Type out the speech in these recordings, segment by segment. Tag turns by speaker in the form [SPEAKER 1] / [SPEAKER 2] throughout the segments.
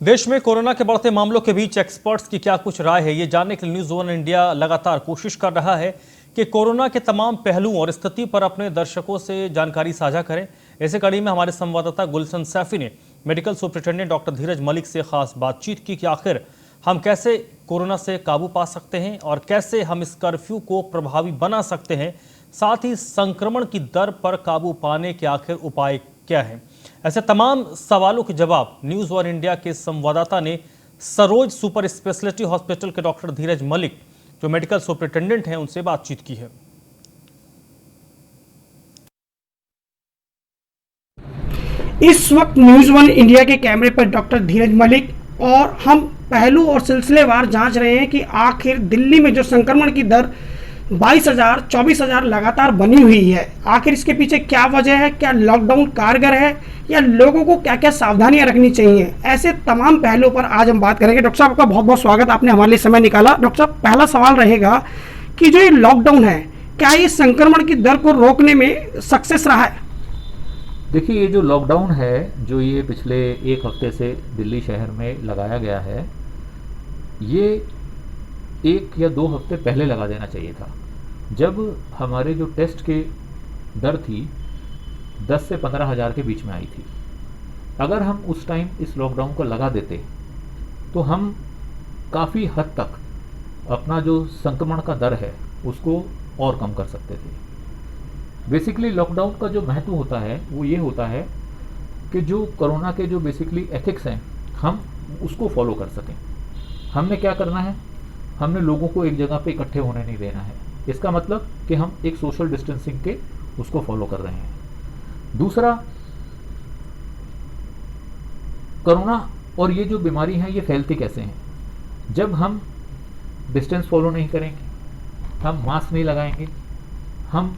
[SPEAKER 1] देश में कोरोना के बढ़ते मामलों के बीच एक्सपर्ट्स की क्या कुछ राय है, ये जानने के लिए न्यूज़ वन इंडिया लगातार कोशिश कर रहा है कि कोरोना के तमाम पहलुओं और स्थिति पर अपने दर्शकों से जानकारी साझा करें। ऐसे कड़ी में हमारे संवाददाता गुलशन सैफी ने मेडिकल सुपरिटेंडेंट डॉक्टर धीरज मलिक से खास बातचीत की कि आखिर हम कैसे कोरोना से काबू पा सकते हैं और कैसे हम इस कर्फ्यू को प्रभावी बना सकते हैं, साथ ही संक्रमण की दर पर काबू पाने के आखिर उपाय क्या हैं। ऐसे तमाम सवालों के जवाब न्यूज़ वन इंडिया के संवाददाता ने सरोज सुपर स्पेशलिटी हॉस्पिटल के डॉक्टर धीरज मलिक, जो मेडिकल सुपरिटेंडेंट हैं, उनसे बातचीत की है।
[SPEAKER 2] इस वक्त न्यूज़ वन इंडिया के कैमरे पर डॉक्टर धीरज मलिक और हम पहलू और सिलसिलेवार जांच रहे हैं कि आखिर दिल्ली में जो संक्रमण की दर 22,000 24,000 लगातार बनी हुई है, आखिर इसके पीछे क्या वजह है। क्या लॉकडाउन कारगर है या लोगों को क्या क्या सावधानियां रखनी चाहिए, ऐसे तमाम पहलुओं पर आज हम बात करेंगे। डॉक्टर साहब, आपका बहुत बहुत स्वागत, आपने हमारे लिए समय निकाला। डॉक्टर साहब, पहला सवाल रहेगा कि जो ये लॉकडाउन है, क्या ये संक्रमण की दर को रोकने में सक्सेस रहा है?
[SPEAKER 3] देखिए, ये जो लॉकडाउन है, जो ये पिछले एक हफ्ते से दिल्ली शहर में लगाया गया है, ये 1 या 2 हफ्ते पहले लगा देना चाहिए था, जब हमारे जो टेस्ट के दर थी 10 से 15 हज़ार के बीच में आई थी। अगर हम उस टाइम इस लॉकडाउन को लगा देते तो हम काफ़ी हद तक अपना जो संक्रमण का दर है उसको और कम कर सकते थे। बेसिकली लॉकडाउन का जो महत्व होता है वो ये होता है कि जो कोरोना के जो बेसिकली एथिक्स हैं, हम उसको फॉलो कर सकें। हमने क्या करना है, हमने लोगों को एक जगह पे इकट्ठे होने नहीं देना है। इसका मतलब कि हम एक सोशल डिस्टेंसिंग के उसको फॉलो कर रहे हैं। दूसरा, कोरोना और ये जो बीमारी है, ये फैलती कैसे हैं। जब हम डिस्टेंस फॉलो नहीं करेंगे, हम मास्क नहीं लगाएंगे, हम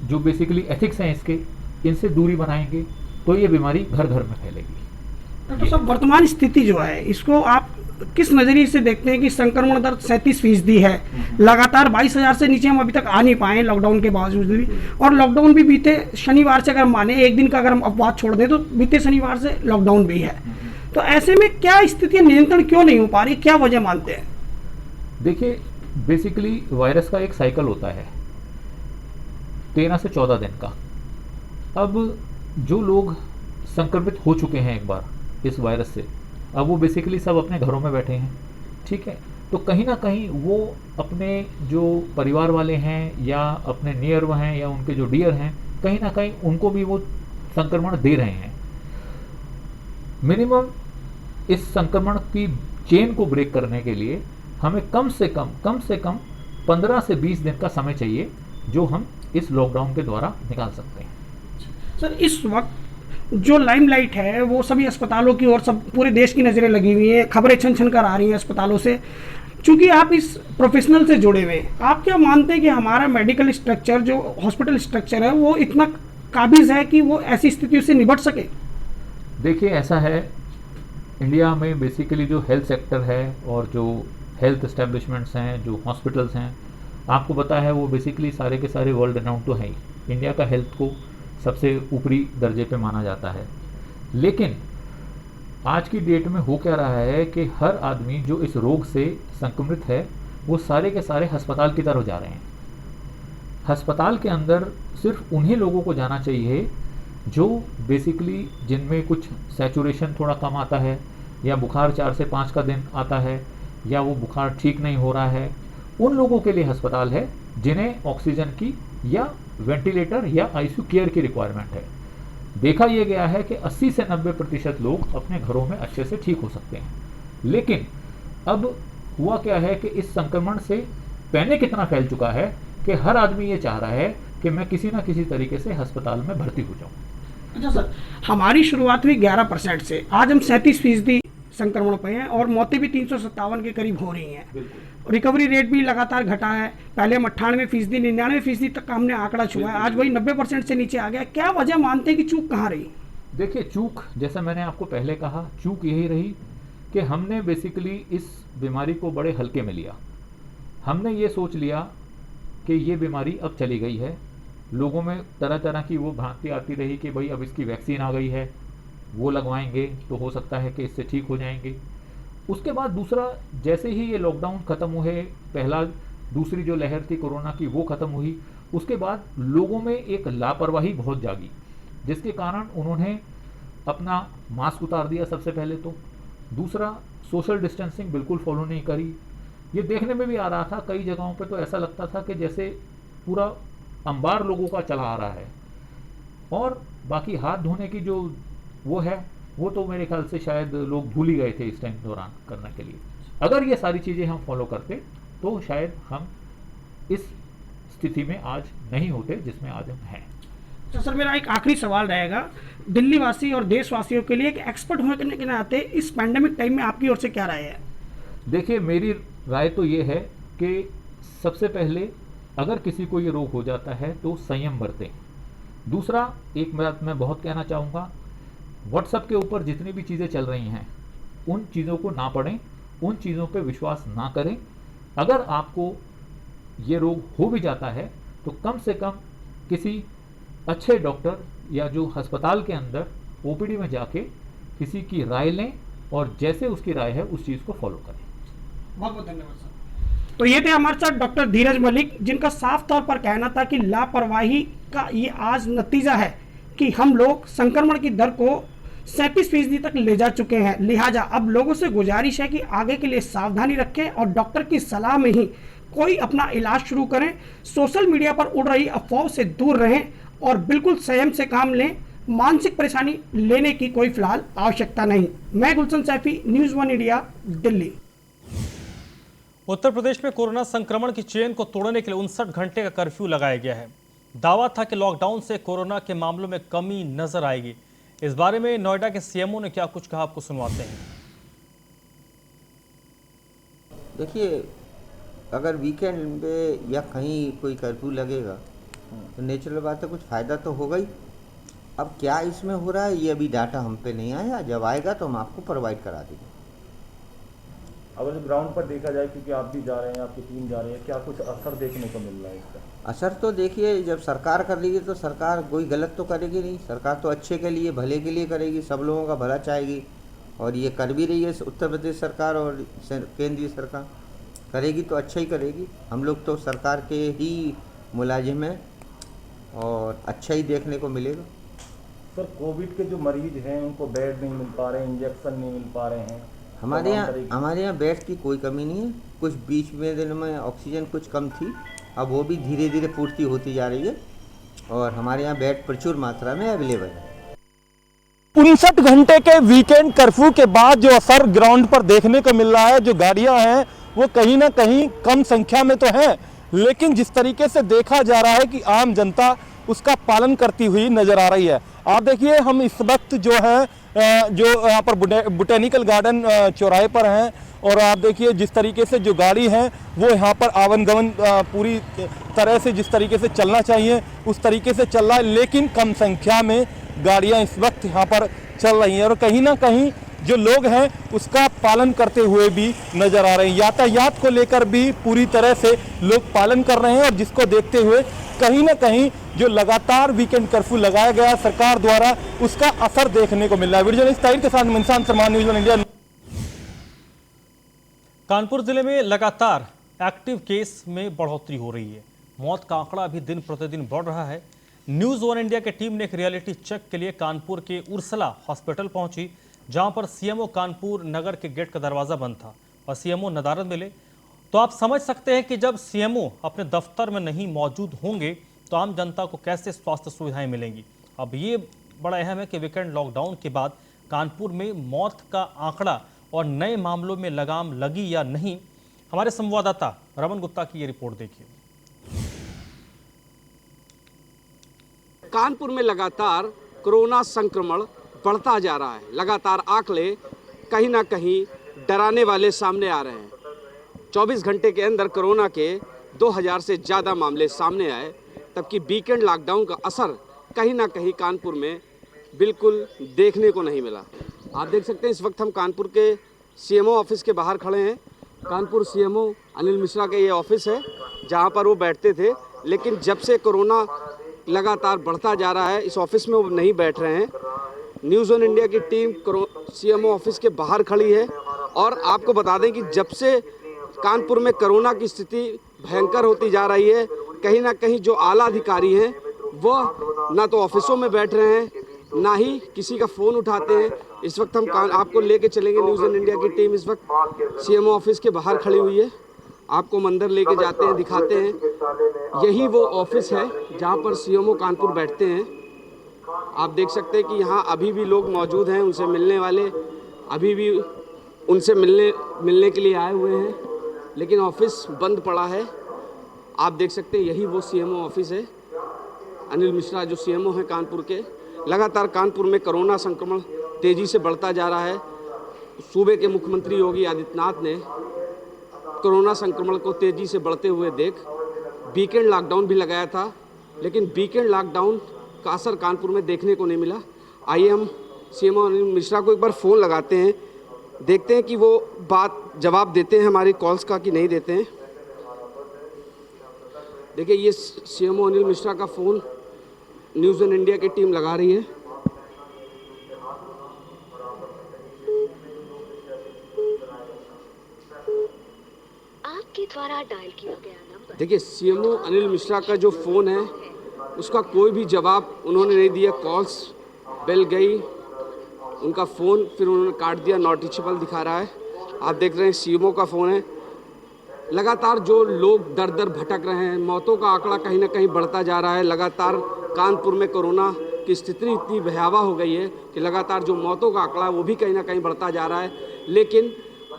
[SPEAKER 3] जो बेसिकली एथिक्स हैं इसके, इनसे दूरी बनाएंगे, तो ये बीमारी घर घर में फैलेगी।
[SPEAKER 2] तो सब वर्तमान स्थिति जो है, इसको आप किस नज़रिए से देखते हैं कि संक्रमण दर 37% है, लगातार 22,000 से नीचे हम अभी तक आ नहीं पाए लॉकडाउन के बावजूद भी, और लॉकडाउन भी बीते शनिवार से, अगर हम माने एक दिन का अगर हम अपवाद छोड़ दें तो बीते शनिवार से लॉकडाउन भी है। तो ऐसे में क्या स्थिति नियंत्रण क्यों नहीं हो पा रही, क्या वजह मानते हैं?
[SPEAKER 3] देखिए, बेसिकली वायरस का एक साइकिल होता है 13 से 14 दिन का। अब जो लोग संक्रमित हो चुके हैं एक बार इस वायरस से, अब वो बेसिकली सब अपने घरों में बैठे हैं, ठीक है। तो कहीं ना कहीं वो अपने जो परिवार वाले हैं या अपने नियर हैं या उनके जो डियर हैं, कहीं ना कहीं उनको भी वो संक्रमण दे रहे हैं। मिनिमम इस संक्रमण की चेन को ब्रेक करने के लिए हमें कम से कम 15 से 20 दिन का समय चाहिए, जो हम इस लॉकडाउन के द्वारा निकाल सकते हैं।
[SPEAKER 2] सर, इस वक्त जो लाइमलाइट है वो सभी अस्पतालों की और सब पूरे देश की नज़रें लगी हुई हैं, खबरें छन छन कर आ रही हैं अस्पतालों से। चूंकि आप इस प्रोफेशनल से जुड़े हुए हैं, आप क्या मानते हैं कि हमारा मेडिकल स्ट्रक्चर, जो हॉस्पिटल स्ट्रक्चर है, वो इतना काबिज है कि वो ऐसी स्थितियों से निपट सके?
[SPEAKER 3] देखिए, ऐसा है, इंडिया में बेसिकली जो हेल्थ सेक्टर है और जो हेल्थ एस्टेब्लिशमेंट्स हैं, जो हॉस्पिटल्स हैं, आपको पता है वो बेसिकली सारे के सारे वर्ल्ड रेनाउंड तो हैं ही। इंडिया का हेल्थ को सबसे ऊपरी दर्जे पे माना जाता है। लेकिन आज की डेट में हो क्या रहा है कि हर आदमी जो इस रोग से संक्रमित है, वो सारे के सारे अस्पताल की तरफ जा रहे हैं। अस्पताल के अंदर सिर्फ उन्हीं लोगों को जाना चाहिए जो बेसिकली जिनमें कुछ सैचुरेशन थोड़ा कम आता है, या बुखार 4 से 5 का दिन आता है, या वो बुखार ठीक नहीं हो रहा है। उन लोगों के लिए अस्पताल है जिन्हें ऑक्सीजन की या वेंटिलेटर या आईसीयू केयर की रिक्वायरमेंट है। देखा यह गया है कि 80 से 90% लोग अपने घरों में अच्छे से ठीक हो सकते हैं। लेकिन अब हुआ क्या है कि इस संक्रमण से पैनिक इतना फैल चुका है कि हर आदमी ये चाह रहा है कि मैं किसी ना किसी तरीके से अस्पताल में भर्ती हो जाऊं।
[SPEAKER 2] अच्छा सर, हमारी शुरुआत हुई 11% से, आज हम 37% संक्रमण पे हैं और मौतें भी 357 के करीब हो रही हैं। रिकवरी रेट भी लगातार घटा है, पहले हम 98%, 99% तक का हमने आंकड़ा छुआ है, आज वही 90% से नीचे आ गया। क्या वजह मानते हैं कि चूक कहाँ रही?
[SPEAKER 3] देखिए, चूक, जैसा मैंने आपको पहले कहा, चूक यही रही कि हमने बेसिकली इस बीमारी को बड़े हल्के में लिया। हमने ये सोच लिया कि ये बीमारी अब चली गई है। लोगों में तरह तरह की वो भ्रांति आती रही कि भाई अब इसकी वैक्सीन आ गई है, वो लगवाएंगे तो हो सकता है कि इससे ठीक हो जाएंगे। उसके बाद दूसरा, जैसे ही ये लॉकडाउन ख़त्म हुए, पहला दूसरी जो लहर थी कोरोना की वो ख़त्म हुई, उसके बाद लोगों में एक लापरवाही बहुत जागी, जिसके कारण उन्होंने अपना मास्क उतार दिया सबसे पहले तो। दूसरा, सोशल डिस्टेंसिंग बिल्कुल फॉलो नहीं करी। ये देखने में भी आ रहा था कई जगहों पे, तो ऐसा लगता था कि जैसे पूरा अंबार लोगों का चला आ रहा है। और बाकी हाथ धोने की जो वो है, वो तो मेरे ख्याल से शायद लोग भूल ही गए थे इस टाइम दौरान करने के लिए। अगर ये सारी चीज़ें हम फॉलो करते तो शायद हम इस स्थिति में आज नहीं होते जिसमें आज हम हैं।
[SPEAKER 2] तो सर मेरा एक आखिरी सवाल रहेगा, दिल्ली वासी और देशवासियों के लिए एक एक्सपर्ट होने के नाते इस पैंडेमिक टाइम में आपकी ओर से क्या राय है?
[SPEAKER 3] देखिए, मेरी राय तो ये है कि सबसे पहले अगर किसी को ये रोग हो जाता है तो संयम बरतें। दूसरा, एक बात मैं बहुत कहना चाहूँगा, व्हाट्सएप के ऊपर जितनी भी चीज़ें चल रही हैं उन चीज़ों को ना पढ़ें, उन चीज़ों पे विश्वास ना करें। अगर आपको ये रोग हो भी जाता है तो कम से कम किसी अच्छे डॉक्टर या जो अस्पताल के अंदर ओपीडी में जाके किसी की राय लें और जैसे उसकी राय है उस चीज़ को फॉलो करें।
[SPEAKER 2] बहुत बहुत धन्यवाद सर। तो ये थे हमारे साथ डॉक्टर धीरज मलिक, जिनका साफ तौर पर कहना था कि लापरवाही का ये आज नतीजा है कि हम लोग संक्रमण की दर को 37% तक ले जा चुके हैं। लिहाजा अब लोगों से गुजारिश है कि आगे के लिए सावधानी रखें और डॉक्टर की सलाह में ही कोई अपना इलाज शुरू करें। सोशल मीडिया पर उड़ रही अफवाहों से दूर रहें और बिल्कुल संयम से काम लें। मानसिक परेशानी लेने की कोई फिलहाल आवश्यकता नहीं। मैं गुलशन सैफी, न्यूज़ 1 इंडिया, दिल्ली।
[SPEAKER 1] उत्तर प्रदेश में कोरोना संक्रमण की चेन को तोड़ने के लिए 59 घंटे का कर्फ्यू लगाया गया है। दावा था कि लॉकडाउन से कोरोना के मामलों में कमी नजर आएगी। इस बारे में नोएडा के सीएमओ ने क्या कुछ कहा, आपको सुनवाते हैं।
[SPEAKER 4] देखिए, अगर वीकेंड पे या कहीं कोई कर्फ्यू लगेगा तो नेचुरल बात है कुछ फ़ायदा तो होगा ही। अब क्या इसमें हो रहा है ये अभी डाटा हम पे नहीं आया, जब आएगा तो हम आपको प्रोवाइड करा देंगे।
[SPEAKER 5] अगर ग्राउंड पर देखा जाए, क्योंकि आप भी जा रहे हैं, आपकी टीम जा रही है, क्या कुछ असर देखने को मिल रहा है इसका?
[SPEAKER 4] असर तो देखिए, जब सरकार कर रही है तो सरकार कोई गलत तो करेगी नहीं। सरकार तो अच्छे के लिए, भले के लिए करेगी, सब लोगों का भला चाहेगी और ये कर भी रही है। उत्तर प्रदेश सरकार और केंद्रीय सरकार करेगी तो अच्छा ही करेगी। हम लोग तो सरकार के ही मुलाजिम हैं और अच्छा ही देखने को मिलेगा।
[SPEAKER 5] सर, कोविड के जो मरीज हैं उनको बेड नहीं मिल पा रहे, इंजेक्शन नहीं मिल पा रहे हैं।
[SPEAKER 4] हमारे यहाँ बेड की कोई कमी नहीं है। कुछ बीच में दिन में ऑक्सीजन कुछ कम थी, अब वो भी धीरे धीरे पूर्ति होती जा रही है और हमारे यहाँ बेड प्रचुर मात्रा में अवेलेबल है।
[SPEAKER 6] 59 घंटे के वीकेंड कर्फ्यू के बाद जो असर ग्राउंड पर देखने को मिल रहा है, जो गाड़ियां हैं वो कहीं ना कहीं कम संख्या में तो हैं, लेकिन जिस तरीके से देखा जा रहा है कि आम जनता उसका पालन करती हुई नजर आ रही है। आप देखिए, हम इस वक्त जो है जो यहाँ पर बोटेनिकल गार्डन चौराहे पर हैं और आप देखिए जिस तरीके से जो गाड़ी है वो यहाँ पर आवन गमन पूरी तरह से जिस तरीके से चलना चाहिए उस तरीके से चल रहा है, लेकिन कम संख्या में गाड़ियाँ इस वक्त यहाँ पर चल रही हैं और कहीं ना कहीं जो लोग हैं उसका पालन करते हुए भी नजर आ रहे हैं। यातायात को लेकर भी पूरी तरह से लोग पालन कर रहे हैं और जिसको देखते हुए कहीं ना कहीं जो लगातार वीकेंड कर्फ्यू लगाया गया सरकार द्वारा उसका असर देखने को मिल रहा है। वीडियो जर्नलिस्ट ताहिर के साथ इंसान सलमान, न्यूज़ 1 इंडिया।
[SPEAKER 1] कानपुर जिले में लगातार एक्टिव केस में बढ़ोतरी हो रही है। मौत का आंकड़ा भी दिन प्रतिदिन बढ़ रहा है। न्यूज़ 1 इंडिया की टीम ने एक रियलिटी चेक के लिए कानपुर के उर्सला हॉस्पिटल पहुंची, जहां पर सीएमओ कानपुर नगर के गेट का दरवाजा बंद था और सीएमओ नदारद मिले। तो आप समझ सकते हैं कि जब सीएमओ अपने दफ्तर में नहीं मौजूद होंगे तो आम जनता को कैसे स्वास्थ्य सुविधाएं मिलेंगी। अब ये बड़ा अहम है कि वीकेंड लॉकडाउन के बाद कानपुर में मौत का आंकड़ा और नए मामलों में लगाम लगी या नहीं। हमारे संवाददाता रमन गुप्ता की ये रिपोर्ट देखिए।
[SPEAKER 7] कानपुर में लगातार कोरोना संक्रमण बढ़ता जा रहा है। लगातार आंकड़े कहीं ना कहीं डराने वाले सामने आ रहे हैं। 24 घंटे के अंदर कोरोना के 2000 से ज़्यादा मामले सामने आए, तबकि वीकेंड लॉकडाउन का असर कहीं ना कहीं कानपुर में बिल्कुल देखने को नहीं मिला। आप देख सकते हैं इस वक्त हम कानपुर के सीएमओ ऑफिस के बाहर खड़े हैं। कानपुर सीएमओ अनिल मिश्रा के ये ऑफिस है जहां पर वो बैठते थे, लेकिन जब से कोरोना लगातार बढ़ता जा रहा है इस ऑफिस में वो नहीं बैठ रहे हैं। न्यूज़ वन इंडिया की टीम सीएमओ ऑफिस के बाहर खड़ी है और आपको बता दें कि जब से कानपुर में कोरोना की स्थिति भयंकर होती जा रही है, कहीं ना कहीं जो आला अधिकारी हैं वो ना तो ऑफिसों में बैठ रहे हैं ना ही किसी का फ़ोन उठाते हैं। इस वक्त हम आपको लेके चलेंगे, न्यूज़ वन इंडिया की टीम इस वक्त सीएमओ ऑफिस के बाहर खड़ी हुई है। आपको मंदिर लेके जाते हैं, दिखाते हैं। यही वो ऑफिस है जहाँ पर सीएमओ कानपुर बैठते हैं। आप देख सकते हैं कि यहाँ अभी भी लोग मौजूद हैं, उनसे मिलने वाले अभी भी उनसे मिलने के लिए आए हुए हैं, लेकिन ऑफिस बंद पड़ा है। आप देख सकते हैं यही वो सीएमओ ऑफिस है। अनिल मिश्रा जो सीएमओ हैं कानपुर के, लगातार कानपुर में कोरोना संक्रमण तेज़ी से बढ़ता जा रहा है। सूबे के मुख्यमंत्री योगी आदित्यनाथ ने कोरोना संक्रमण को तेज़ी से बढ़ते हुए देख वीकेंड लॉकडाउन भी लगाया था, लेकिन वीकेंड लॉकडाउन का असर कानपुर में देखने को नहीं मिला। आइए हम सीएमओ अनिल मिश्रा को एक बार फ़ोन लगाते हैं, देखते हैं कि वो जवाब देते हैं हमारी कॉल्स का कि नहीं देते हैं। देखिए ये सीएमओ अनिल मिश्रा का फ़ोन न्यूज़ वन इंडिया की टीम लगा रही है।
[SPEAKER 8] आपके द्वारा डायल किया गया नंबर।
[SPEAKER 7] देखिए सीएमओ अनिल मिश्रा का जो फ़ोन है उसका कोई भी जवाब उन्होंने नहीं दिया। कॉल्स बेल गई, उनका फ़ोन फिर उन्होंने काट दिया, नॉट रीचेबल दिखा रहा है। आप देख रहे हैं सीएमओ का फ़ोन है। लगातार जो लोग दर दर भटक रहे हैं, मौतों का आंकड़ा कहीं ना कहीं बढ़ता जा रहा है। लगातार कानपुर में कोरोना की स्थिति इतनी भयावह हो गई है कि लगातार जो मौतों का आंकड़ा है वो भी कहीं ना कहीं बढ़ता जा रहा है, लेकिन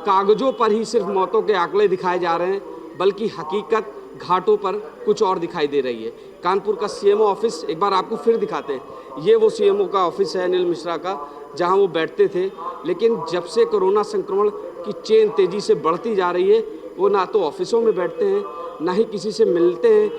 [SPEAKER 7] कागज़ों पर ही सिर्फ मौतों के आंकड़े दिखाए जा रहे हैं, बल्कि हकीकत घाटों पर कुछ और दिखाई दे रही है। कानपुर का सीएमओ ऑफिस एक बार आपको फिर दिखाते हैं। ये वो सीएमओ का ऑफिस है अनिल मिश्रा का, जहां वो बैठते थे, लेकिन जब से कोरोना संक्रमण की चेन तेज़ी से बढ़ती जा रही है, वो ना तो ऑफिसों में बैठते हैं, ना ही किसी से मिलते हैं,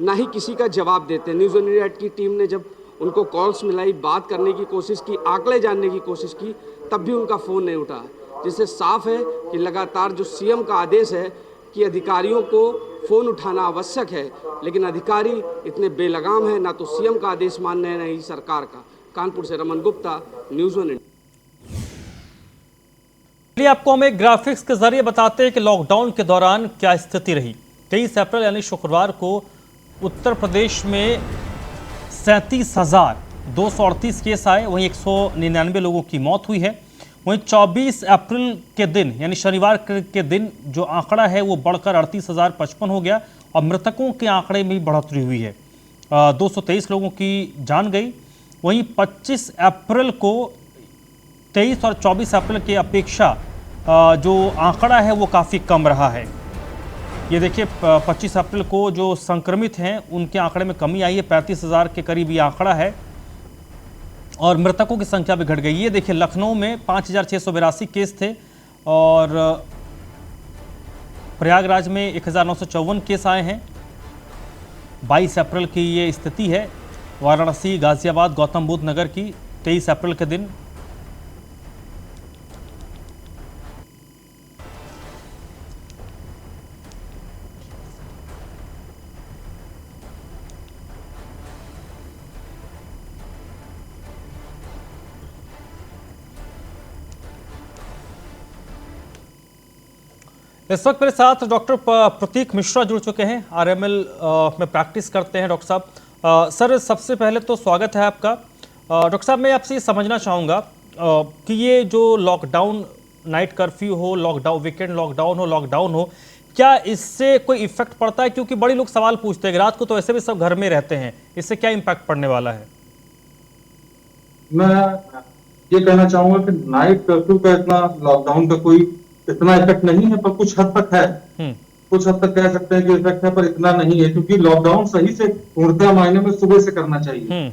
[SPEAKER 7] ना ही किसी का जवाब देते हैं। न्यूज़ वन इंडिया की टीम ने जब उनको कॉल्स मिलाई, बात करने की कोशिश की, आंकड़े जानने की कोशिश की, तब भी उनका फ़ोन नहीं उठा, जिससे साफ है कि लगातार जो सीएम का आदेश है कि अधिकारियों को फ़ोन उठाना आवश्यक है, लेकिन अधिकारी इतने बेलगाम हैं, ना तो सीएम का आदेश मान रहे हैं, ना ही सरकार का। कानपुर से Raman Gupta, news one India.
[SPEAKER 1] चलिए आपको हम एक ग्राफिक्स के जरिए बताते हैं कि लॉकडाउन के दौरान क्या स्थिति रही। 23 अप्रैल यानी शुक्रवार को उत्तर प्रदेश में 37,238 केस आए, वहीं 199 लोगों की मौत हुई है। वहीं 24 अप्रैल के दिन यानी शनिवार के दिन जो आंकड़ा है वो बढ़कर 38,055 हो गया और मृतकों के आंकड़े में बढ़ोतरी हुई है। 223 लोगों की जान गई। वहीं 25 अप्रैल को 23 और 24 अप्रैल की अपेक्षा जो आंकड़ा है वो काफ़ी कम रहा है। ये देखिए 25 अप्रैल को जो संक्रमित हैं उनके आंकड़े में कमी आई है, 35,000 के करीब ये आंकड़ा है और मृतकों की संख्या भी घट गई। ये देखिए लखनऊ में 5,682 केस थे और प्रयागराज में 1,954 केस आए हैं। 22 अप्रैल की ये स्थिति है। वाराणसी, गाजियाबाद, गौतम बुद्ध नगर की 23 अप्रैल के दिन। इस वक्त मेरे साथ डॉक्टर प्रतीक मिश्रा जुड़ चुके हैं, आरएमएल में प्रैक्टिस करते हैं। डॉक्टर साहब, सर सबसे पहले तो स्वागत है आपका। डॉक्टर साहब मैं आपसे ये समझना चाहूँगा कि ये जो लॉकडाउन, नाइट कर्फ्यू हो, लॉकडाउन, वीकेंड लॉकडाउन हो, क्या इससे कोई इफेक्ट पड़ता है? क्योंकि बड़े लोग सवाल पूछते हैं कि रात को तो ऐसे भी सब घर में रहते हैं, इससे क्या इम्पैक्ट पड़ने वाला है?
[SPEAKER 9] मैं ये कहना चाहूंगा कि नाइट कर्फ्यू का इतना, लॉकडाउन का कोई इतना इफेक्ट नहीं है, पर कुछ हद तक है। कुछ हद तक कह सकते हैं कि इफेक्ट है, पर इतना नहीं है, क्योंकि लॉकडाउन सही से पूर्णतः मायने में सुबह से करना चाहिए।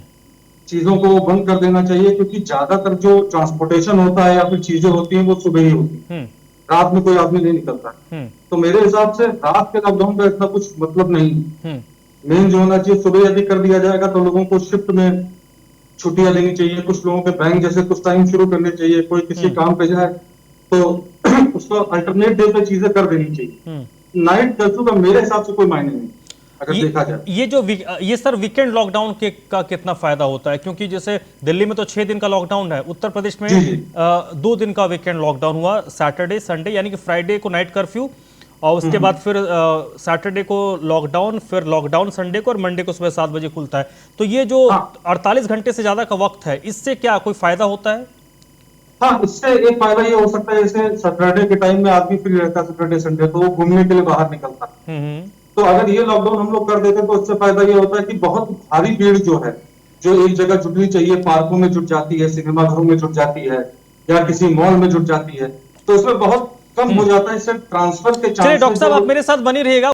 [SPEAKER 9] चीजों को बंद कर देना चाहिए, क्योंकि ज्यादातर जो ट्रांसपोर्टेशन होता है या फिर चीजें होती हैं वो सुबह ही होती है, रात में कोई आदमी नहीं निकलता। तो मेरे हिसाब से रात के लॉकडाउन का इतना कुछ मतलब नहीं। मेन जो होना चाहिए, सुबह यदि कर दिया जाएगा तो लोगों को शिफ्ट में छुट्टियां देनी चाहिए, कुछ लोगों के बैंक जैसे कुछ टाइम शुरू करने चाहिए, कोई किसी काम पे जाए तो उसको अल्टरनेट डे पे चीजें कर देनी चाहिए। नाइट कर्फ्यू का मेरे हिसाब से कोई मायने नहीं। अगर देखा जाए।
[SPEAKER 1] ये सर वीकेंड लॉकडाउन का कितना फायदा होता है, क्योंकि जैसे दिल्ली में तो 6 दिन का लॉकडाउन है, उत्तर प्रदेश में 2 दिन का वीकेंड लॉकडाउन हुआ, सैटरडे संडे, यानी कि फ्राइडे को नाइट कर्फ्यू और उसके बाद फिर सैटरडे को लॉकडाउन, फिर लॉकडाउन संडे को और मंडे को सुबह 7 बजे खुलता है। तो ये जो 48 घंटे से ज्यादा का वक्त है, इससे क्या कोई फायदा होता है?
[SPEAKER 9] हाँ, इससे एक फायदा ये हो सकता है, जैसे सैटरडे के टाइम में आदमी फ्री रहता है, सैटरडे संडे, तो वो घूमने के लिए बाहर निकलता है। तो अगर ये लॉकडाउन हम लोग कर देते तो इससे फायदा ये होता है कि बहुत भारी भीड़ जो है, जो एक जगह जुटनी चाहिए, पार्कों में जुट जाती है, सिनेमाघरों में जुट जाती है या किसी मॉल में जुट जाती है, तो इसमें बहुत कम हो जाता है। इससे ट्रांसफर के चांसेस।
[SPEAKER 1] डॉक्टर साहब आप मेरे साथ बने रहिएगा।